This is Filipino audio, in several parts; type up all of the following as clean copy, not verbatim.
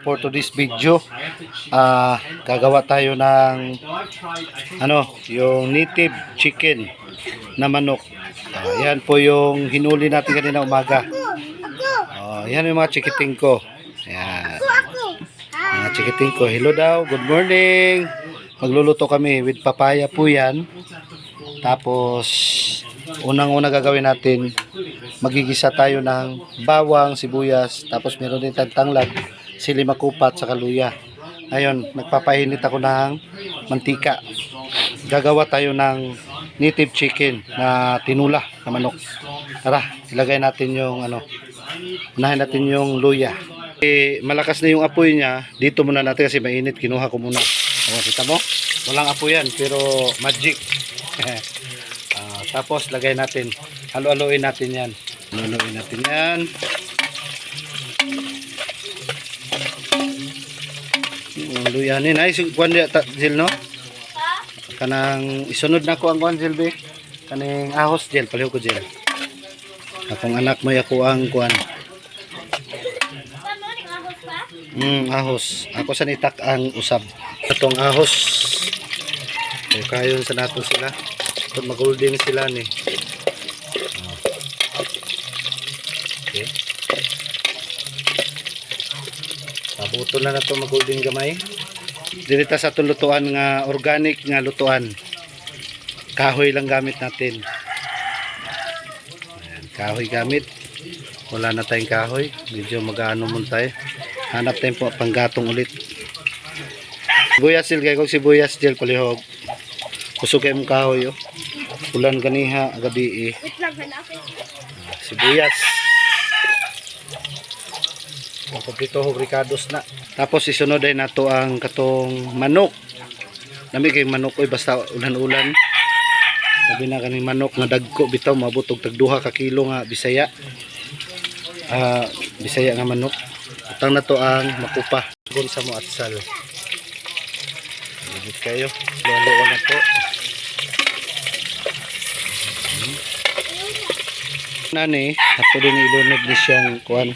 for today's video. Gagawa tayo ng yung native chicken na manok. Yan po yung hinuli natin kanina umaga. Yan yung mga chikiting ko. Yan. Mga chikiting ko. Hello daw. Good morning. Magluluto kami with papaya po yan. Tapos unang-una gagawin natin, magigisa tayo ng bawang, sibuyas, tapos meron din tayong tanglad, sili makupat, saka luya. Ngayon, nagpapainit ako ng mantika. Gagawa tayo ng native chicken na tinula na manok. Tara, ilagay natin yung unahin natin yung luya. Malakas na yung apoy niya. Dito muna natin kasi mainit, kinuha ko muna. Kita mo? Walang apoy yan, pero magic. Tapos lagay natin, halo-haloin natin yan. Halo-haloin natin yan. Luyanin ay kuan dia Jil no? Kanang isunod na ko ang kuan Jil be. Kaning ahos Jil, paliw ko Jil. Akong anak mo ako ang kuan. Ahos. Ako sa nitak ang usab. Atong ahos. Kayon sa nato sila. Kung mag-holding sila ni. Okay. Pabuto na to mag-holding gamay. Dito sa itong lutuan nga organic nga lutuan. Kahoy lang gamit natin. Ayan, kahoy gamit. Wala na tayong kahoy. Medyo mag-ano mo tayo. Hanap tayong panggatong ulit. Sibuyas Jil, kaya kong sibuyas Jil, palihog. Kusog kayo mong kahoy oh. Ulan ganiha gabi sibuyas. Kompleto ho ricados na. Tapos isunod ay nato ang katong manok. Nami kay manok oy basta ulan-ulan. Sabi na kaning manok nga dagko bitaw mabutog tag 2 ka kilo nga Bisaya. Bisaya nga manok. Utang na to ang makupa. Gon sa mo atsal. Dito kayo. Lolo na to. Nani, ato din ilunod ni siyang kuan.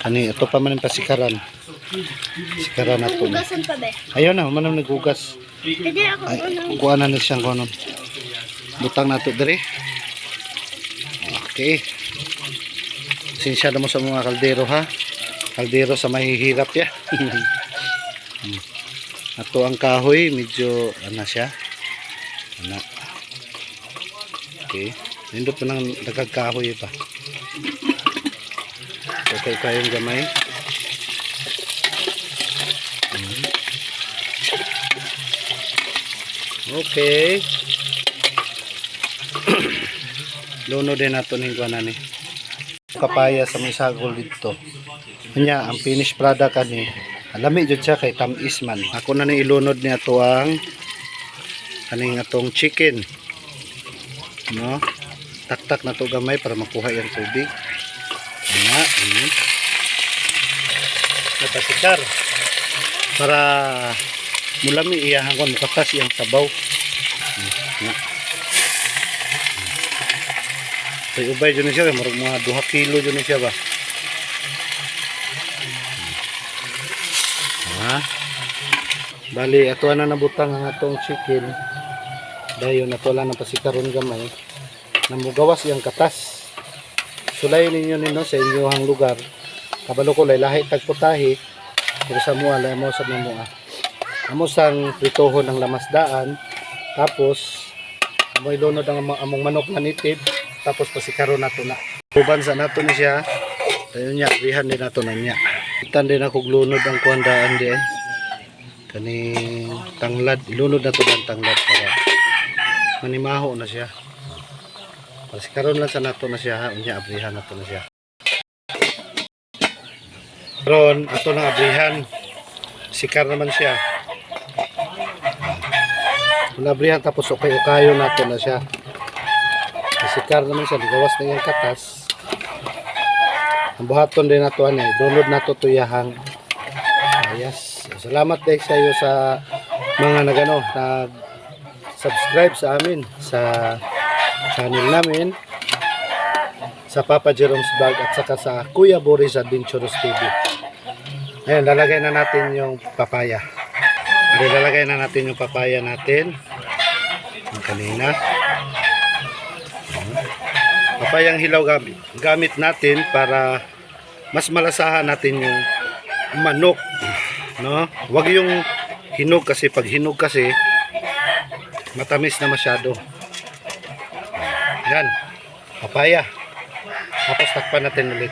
Kani ito pa man ang pasikaran. Sikaran nato. Ayun na, manam nagugas. Ay, kuan na ni siyang kuan. Butang nato dire. Okay. Sinsya mo sa mga kaldero ha. Kaldero sa mahihirap ya. Ato ang kahoy medyo siya. Okay. Nindot pa ng nagkakahoy pa. Okay kayong gamay. Okay. Luno din nato ning kuanan ni. Papaya sa may sagol dito. Kanya ang finished product kani. Alami jud siya kay tamis man. Ako na ni ilunod ni ato ang kaning atong chicken. No? Taktak na to gamay para makuha yung tubig. Natasikar para mulami iyahan ko makatas yung sabaw. So ubay dyan siya marag mga 2 kilo dyan siya ba. Bali ato na nabutang ang atong chicken. Dayon ato lang napasikaron gamay. Namugawas yung katas. Sulay ninyo nino sa inyong lugar. Kabalo ko lahi tagputahi. Pero sa mua lay mo sa mua. Amo sang pritohon ng lamasdaan. Tapos amoy lunod ang among manok na native. Tapos pasikaron nato na. Uban sa nato ni siya. Dayon nya rihan din nato na niya. Itan din ako glunod ang kuandaan di ay. Kaning tanglad, ilunod nato ang tanglad para manimaho na siya. Kasi karon lang sa nato na siya, unya abrihan nato na siya. Karon ato na abrihan. Sikar naman siya. Kung abrihan tapos okay-ukayo nato na siya. Sikar naman siya, gawas na yung katas. Ang buhaton din nato ani, download nato tuyahang. Yes. Salamat din sa iyo sa mga nag-subscribe sa amin sa channel namin sa Papa Jerome's Vlog at saka sa Kuya Boris Adventures TV. Ngayon, lalagay na natin yung papaya. Lalagay na natin yung papaya natin. Yung kanina. Papayang hilaw gamit natin para mas malasahan natin yung manok. No? Huwag yung hinog kasi pag hinog kasi matamis na masyado. Yan. Papaya. Tapos takpan natin ulit.